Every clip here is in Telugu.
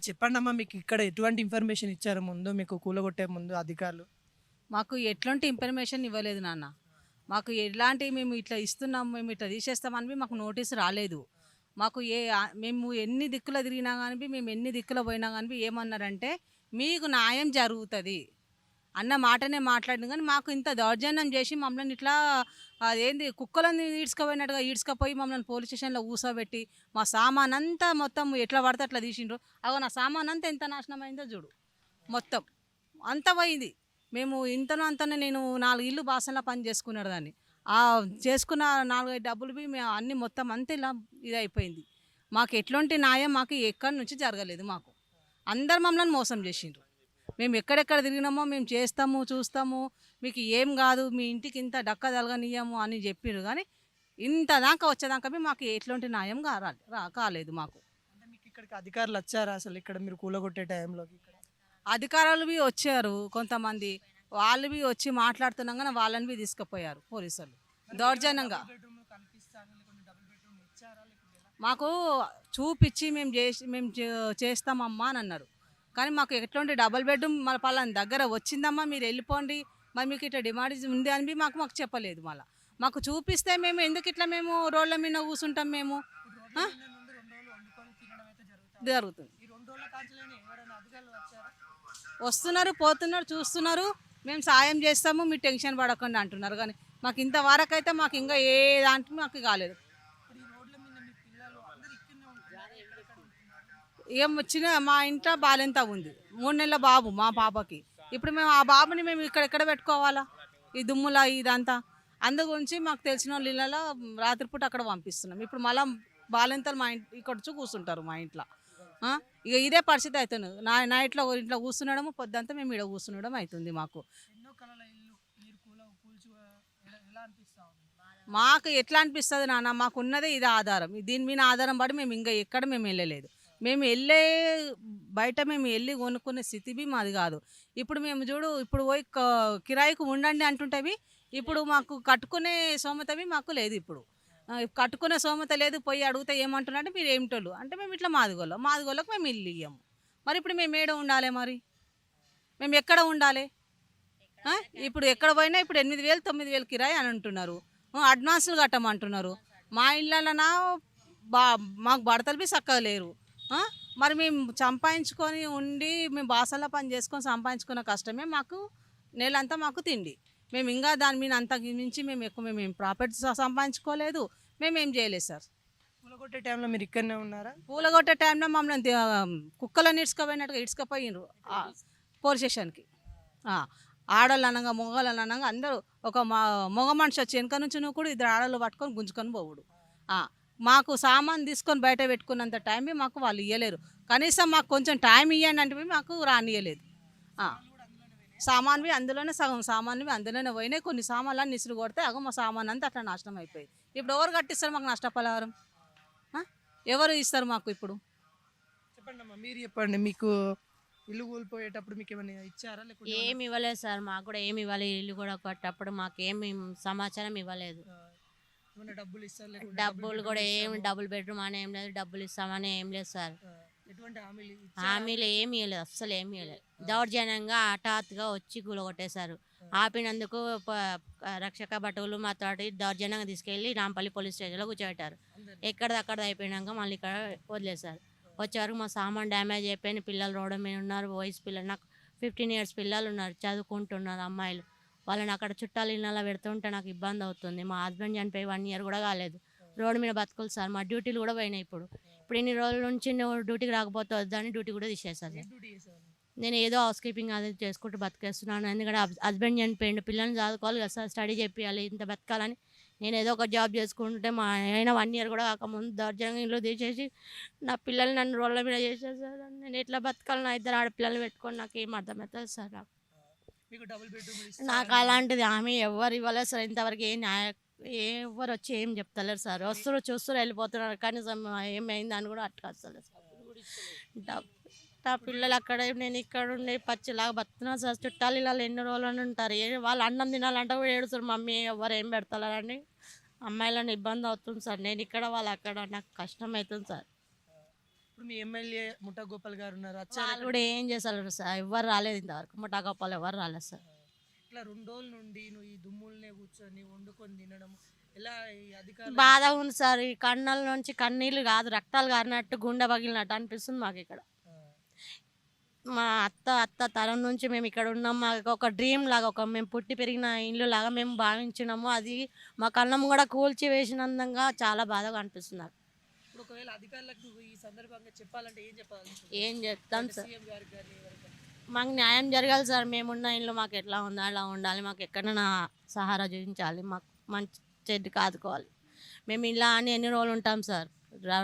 చెప్పండమ్మా, మీకు ఇక్కడ ఎటువంటి ఇన్ఫర్మేషన్ ఇచ్చారు ముందు, మీకు కూలగొట్టే ముందు అధికారులు? మాకు ఎట్లాంటి ఇన్ఫర్మేషన్ ఇవ్వలేదు నాన్న. మాకు ఎలాంటి మేము ఇట్లా ఇస్తున్నాం, మేము ఇట్లా తీసేస్తామని మాకు నోటీస్ రాలేదు. మాకు మేము ఎన్ని దిక్కుల తిరిగినా కానీ, మేము ఎన్ని దిక్కుల పోయినా కానీ ఏమన్నారంటే మీకు న్యాయం జరుగుతుంది అన్న మాటనే మాట్లాడింది. కానీ మాకు ఇంత దౌర్జన్యం చేసి మమ్మల్ని ఇట్లా అదేంది కుక్కలని ఈడ్చుకపోయినట్టుగా ఈడ్చుకపోయి మమ్మల్ని పోలీస్ స్టేషన్లో కూర్చోబెట్టి మా సామాన్ అంతా మొత్తం ఎట్లా పడితే అట్లా తీసిండ్రు. అగో నా సామాన్ అంతా ఎంత నాశనం అయిందో చూడు, మొత్తం అంత పోయింది. మేము ఇంతలో అంతనే నేను 4 ఇల్లు బాసనలో పని చేసుకున్నాడు దాన్ని. చేసుకున్న 4-5 డబ్బులు మేము అన్నీ మొత్తం అంతా ఇలా ఇదైపోయింది. మాకు ఎట్లాంటి న్యాయం మాకు ఎక్కడి నుంచి జరగలేదు. మాకు అందరు మమ్మల్ని మోసం చేసిండ్రు. మేము ఎక్కడెక్కడ తిరిగినామో మేము చేస్తాము చూస్తాము, మీకు ఏం కాదు, మీ ఇంటికి ఇంత డక్క తలగనియము అని చెప్పిండ్రు. కానీ ఇంత దాకా వచ్చేదాకా మాకు ఎట్లాంటి న్యాయం కాలేదు మాకు. అంటే మీకు ఇక్కడికి అధికారులు వచ్చారా అసలు ఇక్కడ మీరు కూలగొట్టే టైంలోకి? ఇక్కడ అధికారులు వచ్చారు కొంతమంది, వాళ్ళు వచ్చి మాట్లాడుతున్నాగానే వాళ్ళని తీసుకుపోయారు పోలీసులు దౌర్జన్యంగా. మాకు చూపించి మేము చేస్తామమ్మా అని అన్నారు. కానీ మాకు ఎట్లాంటి డబుల్ బెడ్రూమ్ మన పలానా దగ్గర వచ్చిందమ్మా మీరు వెళ్ళిపోండి, మరి మీకు ఇట్లా డిమాండ్ ఉంది అని మాకు చెప్పలేదు. మళ్ళీ మాకు చూపిస్తే మేము ఎందుకు ఇట్లా మేము రోడ్ల మీద కూర్చుంటాం. మేము జరుగుతుంది, వస్తున్నారు పోతున్నారు చూస్తున్నారు, మేము సాయం చేస్తాము మీరు టెన్షన్ పడకండి అంటున్నారు. కానీ మాకు ఇంతవరకు అయితే మాకు ఇంకా ఏ దాంట్లో మాకు కాలేదు. ఏం వచ్చిన మా ఇంట్లో బాలెంత ఉంది, 3 నెలల బాబు మా పాపకి. ఇప్పుడు మేము ఆ బాబుని మేము ఇక్కడెక్కడ పెట్టుకోవాలా, ఈ దుమ్ములా ఇదంతా. అందు గురించి మాకు తెలిసిన వాళ్ళ ఇళ్ళలో రాత్రిపూట అక్కడ పంపిస్తున్నాం. ఇప్పుడు మళ్ళీ బాలెంతలు మా ఇంటి ఇక్కడ వచ్చి కూర్చుంటారు మా ఇంట్లో. ఇక ఇదే పరిస్థితి అవుతుంది. నైట్లో ఇంట్లో కూర్చునడము, పొద్దంతా మేము ఇక్కడ కూర్చునడం అవుతుంది. మాకు ఎట్లా అనిపిస్తుంది నాన్న, మాకు ఉన్నదే ఇది ఆధారం. దీని మీద ఆధారం పడి మేము ఇంకా ఎక్కడ మేము వెళ్ళలేదు. మేము బయట మేము వెళ్ళి కొనుక్కునే స్థితి మాది కాదు. ఇప్పుడు మేము చూడు, ఇప్పుడు పోయి కిరాయికి ఉండండి అంటుంటేవి, ఇప్పుడు మాకు కట్టుకునే సోమతవి మాకు లేదు. ఇప్పుడు కట్టుకునే సోమత లేదు. పోయి అడిగితే ఏమంటున్నారంటే మీరు ఏమిటోళ్ళు అంటే మేము ఇట్లా మాదిగోళ్ళకు మేము ఇల్లు ఇయ్యము. మరి ఇప్పుడు మేము ఏడ ఉండాలి, మరి మేము ఎక్కడ ఉండాలి? ఇప్పుడు ఎక్కడ పోయినా ఇప్పుడు 8,000 9,000 కిరాయి అని అంటున్నారు. అడ్వాన్సులు కట్టమంటున్నారు. మా ఇళ్ళనా మాకు భర్తలు చక్కగా లేరు. మరి మేము సంపాదించుకొని ఉండి మేము బాసల్లో పని చేసుకొని సంపాదించుకున్న కష్టమే మాకు నెలంతా మాకు తిండి. మేము ఇంకా దాని మీద అంత మించి మేము ఎక్కువ మేము ప్రాఫిట్ సంపాదించుకోలేదు, మేమేం చేయలేదు సార్. కూలగొట్టే టైంలో మీరు ఇక్కడనే ఉన్నారా? పూలగొట్టే టైంలో మమ్మల్ని కుక్కలను ఇడ్చుకపోయినట్టుగా ఇడ్చుకపోయినరు పోలీస్ స్టేషన్కి. ఆడళ్ళు అనగా మొగలు అనగా అందరూ ఒక మగ మనిషి వచ్చి వెనక నుంచి నువ్వు కూడా 2 ఆడళ్ళు పట్టుకొని గుంజుకొని పోవుడు. మాకు సామాన్ తీసుకొని బయట పెట్టుకున్నంత టైమే మాకు వాళ్ళు ఇవ్వలేరు. కనీసం మాకు కొంచెం టైం ఇవ్వండి అంటే మాకు రానియలేదు. సామాన్వి అందులోనే సగం సామాన్వి అందులోనే పోయినాయి. కొన్ని సామాన్లు నిసురు కొడితే అగో మా సామాన్ అంతా అట్లా నాశనం అయిపోయింది. ఇప్పుడు ఎవరు కట్టిస్తారు మాకు నష్టపరిహారం? ఎవరు ఇస్తారు మాకు ఇప్పుడు? చెప్పండి అమ్మా, మీరు చెప్పండి. మీకు ఇల్లు కూలిపోయేటప్పుడు మీకు ఏమైనా ఇచ్చారా? లేకపోతే ఏమి ఇవ్వలేదు సార్, మాకు కూడా ఏమి ఇవ్వలేదు. ఇల్లు కూడా కట్టేటప్పుడు మాకు ఏమి సమాచారం ఇవ్వలేదు. డబ్బులు ఇస్తారు? డబ్బులు కూడా ఏమి డబుల్ బెడ్రూమ్ అని ఏం లేదు, డబ్బులు ఇస్తామని ఏం లేదు సార్. హామీలు ఏమి ఇవ్వలేదు, అస్సలు ఏమి ఇవ్వలేదు. దౌర్జన్యంగా హఠాత్తుగా వచ్చి కూలగొట్టేశారు. ఆపినందుకు రక్షక భటులు మాతోటి దౌర్జన్యంగా తీసుకెళ్ళి రాంపల్లి పోలీస్ స్టేషన్లో కూర్చోబెట్టారు. ఎక్కడదక్కడ అయిపోయినాక మళ్ళీ ఇక్కడ వదిలేశారు. వచ్చేవరకు మా సామాన్ డ్యామేజ్ అయిపోయిన పిల్లలు రోడ్డు మీద ఉన్నారు. వయసు పిల్లలు, నాకు 15 years పిల్లలు ఉన్నారు, చదువుకుంటున్నారు అమ్మాయిలు. వాళ్ళని అక్కడ చుట్టాలు ఇళ్ళలో పెడుతుంటే నాకు ఇబ్బంది అవుతుంది. మా హస్బెండ్ చనిపోయి 1 year కూడా కాలేదు. రోడ్డు మీద బతుకులు సార్. మా డ్యూటీలు కూడా పోయినాయి. ఇప్పుడు ఇన్ని రోజుల నుంచి నువ్వు డ్యూటీకి రాకపోతే వద్దని డ్యూటీ కూడా తీసేసారు. నేను ఏదో హౌస్ కీపింగ్ అది చేసుకుంటూ బతికేస్తున్నాను. ఎందుకంటే హస్బెండ్ చనిపోయిండు, పిల్లల్ని చదువుకోవాలి కదా సార్, స్టడీ చేయాలి, ఇంత బతకాలని నేను ఏదో ఒక జాబ్ చేసుకుంటే మా ఆయన 1 year కూడా కాకముందు దౌర్జన్యంగా ఇల్లు తీసేసి నా పిల్లల్ని నన్ను రోడ్ల మీద చేసేసారు. నేను ఎట్లా బతకాలి? నా 2 ఆడపిల్లలు పెట్టుకొని నాకు ఏం అర్థమవుతుంది సార్. నాకు అలాంటిది హామీ ఎవరు ఇవ్వలేదు సార్. ఇంతవరకు ఎవరు వచ్చి ఏం చెప్తలేరు సార్. వస్తారు చూస్తారు వెళ్ళిపోతున్నారు. కనీసం ఏమైంది అని కూడా అట్లా వస్తలేదు సార్. నా పిల్లలు అక్కడ, నేను ఇక్కడ ఉండి పచ్చిలాగా బతుకున్నాను సార్. చుట్టాలు ఇలా ఎన్ని రోజులు ఉంటారు, వాళ్ళు అన్నం తినాలంటే కూడా ఏడుస్తారు, మమ్మీ ఎవరు ఏం పెడతారని. అమ్మాయిలను ఇబ్బంది అవుతుంది సార్. నేను ఇక్కడ వాళ్ళు అక్కడ, నాకు కష్టం అవుతుంది సార్. ఇప్పుడు మీ ఎమ్మెల్యే ముఠా గోపాల్ గారు ఉన్నారు, వచ్చారు వాళ్ళు కూడా ఏం చేస్తారు సార్, ఎవరు రాలేదు ఇంతవరకు, ముఠాగోపాలు ఎవరు రాలేదు సార్. ఇట్లా 2 రోజుల నుండి నువ్వు ఈ దుమ్ములనే కూర్చొని వండుకొని తినడం ఎలా ఈ అధికారులు బాధ ఉంది సార్, ఈ కన్నుల నుంచి కన్నీళ్ళు కాదు రక్తాలు కారినట్టు గుండె పగిలినట్టు అనిపిస్తుంది మాకు ఇక్కడ. ఆ, మా అత్త తరం నుంచి మేము ఇక్కడ ఉన్నాం, మాకు ఒక డ్రీమ్ లాగా, ఒక మేము పుట్టి పెరిగిన ఇల్లు లాగా మేము భావించినాము. అది మా కళ్ళం కూడా కూల్చి వేసినందుగా చాలా బాధగా అనిపిస్తుంది నాకు. ఇప్పుడు ఒకవేళ అధికారులకు నువ్వు ఈ సందర్భంగా చెప్పాలంటే ఏం చెప్పాలి? ఏం చెప్తాం సార్, సీఎం గారికి కానీ ఎవరికైనా? మాకు న్యాయం జరగాలి సార్. మేమున్న ఇల్లు మాకు ఎట్లా ఉందో అలా ఉండాలి, మాకు ఎక్కడైనా సహారా చూపించాలి, మాకు మంచి చెడ్డు కాదుకోవాలి. మేము ఇలా అని ఎన్ని రోజులు ఉంటాం సార్,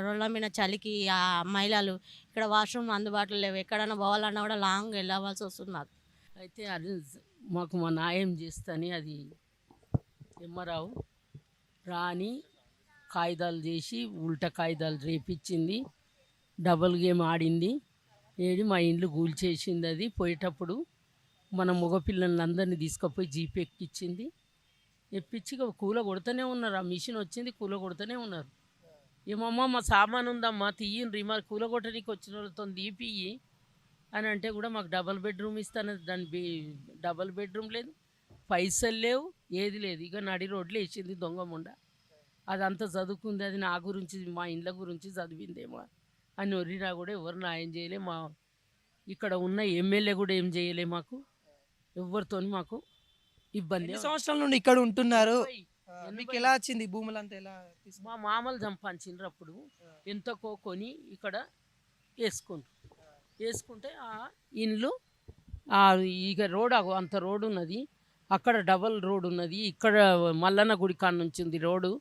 రోడ్ల మీద చలికి ఆ మహిళలు ఇక్కడ వాష్రూమ్ అందుబాటులో లేవు, ఎక్కడైనా పోవాలన్నా కూడా లాంగ్ వెళ్ళవలసి వస్తుంది మాకు. అయితే అది మాకు మా న్యాయం చేస్తని అది ఎమ్మరావు రాని కాగితాలు చేసి ఉల్టా కాగితాలు రేపించింది, డబుల్ గేమ్ ఆడింది, ఏడి మా ఇండ్లు కూల్చేసింది. అది పోయేటప్పుడు మన మగపిల్లల్ని అందరినీ తీసుకుపోయి జీప్ ఎక్కిచ్చింది, ఎప్పించి ఇక కూల కొడుతూనే ఉన్నారు. ఆ మిషన్ వచ్చింది, కూల కొడుతూనే ఉన్నారు. ఏమమ్మా మా సామాన్ ఉందమ్మా తీయండి, మరి కూల కొట్టడానికి వచ్చిన వాళ్ళతో తీపియ్యి అని అంటే కూడా మాకు డబల్ బెడ్రూమ్ ఇస్తాను, దాని డబల్ బెడ్రూమ్ లేదు, పైసలు లేవు, ఏది లేదు. ఇక నడి రోడ్లు వేసింది దొంగ ముండ. అదంతా చదువుకుంది, అది నా గురించి మా ఇండ్ల గురించి చదివిందేమో అని ఒర్రినా కూడా ఎవరు న్యాయం చేయలే. మా ఇక్కడ ఉన్న ఎమ్మెల్యే కూడా ఏం చేయలే, మాకు ఎవరితో మాకు ఇబ్బంది. ఎన్ని సంవత్సరాల నుండి ఇక్కడ ఉంటున్నారు? మీకు ఎలా వచ్చింది ఈ భూములంతా ఎలా మా మామలు సంపాదించిండ్రు అప్పుడు ఎంతకో కొని ఇక్కడ వేసుకుంటే ఆ ఇండ్లు ఇక రోడ్ అంత రోడ్ ఉన్నది, అక్కడ డబల్ రోడ్ ఉన్నది, ఇక్కడ మల్లన్న గుడి కాడ నుంచి ఉంది రోడ్డు.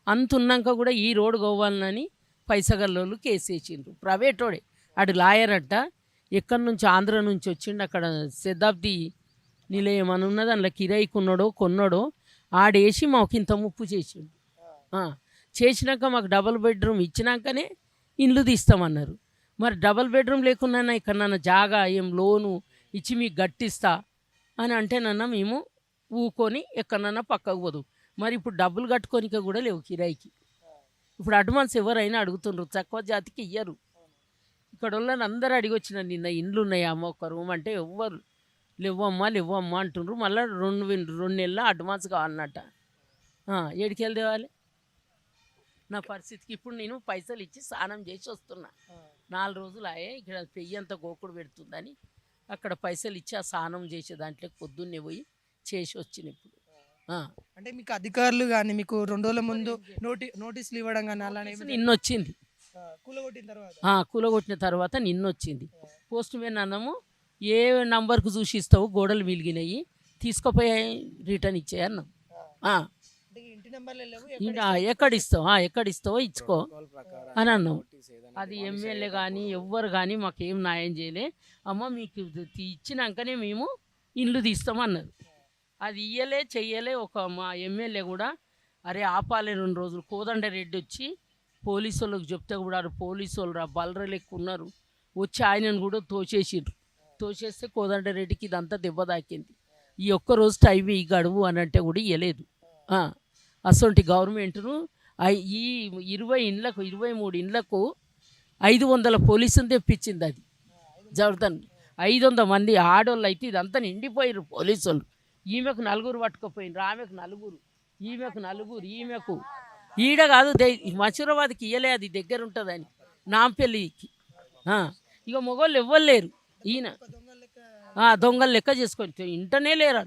అంత ఉన్నాక కూడా ఈ రోడ్డు కావాలని పైసగల్లోళ్ళు కేసు వేసిండ్రు. ప్రైవేటోడే, అటు లాయర్ అట్ట, ఎక్కడి నుంచి ఆంధ్ర నుంచి వచ్చిండు. అక్కడ శతాబ్ది నిలయం అని ఉన్నది, అందులో కిరాయికి ఉన్నాడో కొన్నాడో ఆడేసి మాకు ఇంత ముప్పు చేసిండు. చేసినాక మాకు డబుల్ బెడ్రూమ్ ఇచ్చినాకనే ఇండ్లు తీస్తామన్నారు. మరి డబుల్ బెడ్రూమ్ లేకున్నా ఇక్కడ నన్ను జాగా ఏం లోను ఇచ్చి మీకు గట్టిస్తా అని అంటేనన్నా మేము ఊకొని ఎక్కడన్నా పక్కకు పోదు. మరి ఇప్పుడు డబ్బులు కట్టుకోనిక కూడా లేవు కిరాయికి. ఇప్పుడు అడ్వాన్స్ ఎవరైనా అడుగుతుండ్రు, తక్కువ జాతికి ఇయ్యరు. ఇక్కడ వాళ్ళని అందరూ అడిగి వచ్చిన నిన్న ఇండ్లు ఉన్నాయా అమ్మ ఒక రూమ్ అంటే ఎవ్వరు లేవమ్మా అంటుండ్రు. మళ్ళీ 2 నెలల అడ్వాన్స్ కావాలన్నట్ట. ఏడికెళ్ళి తేవాలి నా పరిస్థితికి? ఇప్పుడు నేను పైసలు ఇచ్చి స్నానం చేసి వస్తున్నా, 4 రోజులు అయ్యే. ఇక్కడ పెయ్యి అంతా గోకుడు పెడుతుందని అక్కడ పైసలు ఇచ్చి ఆ స్నానం చేసే దాంట్లో పొద్దున్నే పోయి చేసి వచ్చిన. ఇప్పుడు అంటే మీకు అధికారులు కానీ మీకు 2 రోజుల ముందు నోటీసులు ఇవ్వడం కానీ అలానే నిన్నొచ్చింది, కూలగొట్టిన తర్వాత నిన్నొచ్చింది. పోస్ట్ మ్యాన్ అన్నము ఏ నంబర్కు చూసి ఇస్తావు, గోడలు మిలిగినాయి తీసుకుపోయి రిటర్న్ ఇచ్చేయన్నాం. ఎక్కడిస్తావో ఇచ్చుకో అని అన్నాం. అది ఎమ్మెల్యే కానీ ఎవ్వరు కానీ మాకేం న్యాయం చేయలే. అమ్మ మీకు ఇచ్చినాకనే మేము ఇల్లు తీస్తామన్నారు. అది ఇయ్యలే చెయ్యలే. ఒక మా ఎమ్మెల్యే కూడా అరే ఆపాలే 2 రోజులు, కోదండరెడ్డి వచ్చి పోలీసు వాళ్ళకి చెప్తే కూడా పోలీసు వాళ్ళు రా బలరలు ఎక్కువ ఉన్నారు వచ్చి ఆయనను కూడా తోసేస్తే కోదండరెడ్డికి ఇదంతా దెబ్బ తాకింది. ఈ ఒక్కరోజు టైం ఈ గడువు అని అంటే కూడా ఇవ్వలేదు. అసొంటి గవర్నమెంట్ను ఈ 20 ఇండ్లకు 23 ఇండ్లకు 500 పోలీసులు తెప్పించింది. అది జరుగుతాను 500 మంది ఆడోళ్ళు అయితే ఇదంతా నిండిపోయారు పోలీసు వాళ్ళు. ఈమెకు 4 పట్టుకుపోయినారు, ఆమెకు 4, ఈమెకు 4, ఈమెకు ఈడ కాదు మసూరాబాద్కి ఇయ్యలే, అది దగ్గర ఉంటుందని నాంపల్లికి. ఇక మొగోళ్ళు ఎవ్వరు లేరు. ఈయన దొంగలు లెక్క చేసుకొని ఇంటనే లేరు.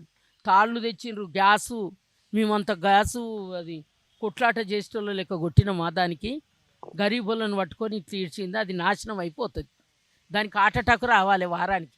తాళ్ళు తెచ్చిండ్రు, గ్యాసు మేమంతా గ్యాసు అది కొట్లాట చేసేటోళ్ళు లెక్క కొట్టిన మా దానికి గరీబులను పట్టుకొని తీర్చింది. అది నాశనం అయిపోతుంది. దానికి హార్ట్ అటాక్ రావాలి వారానికి.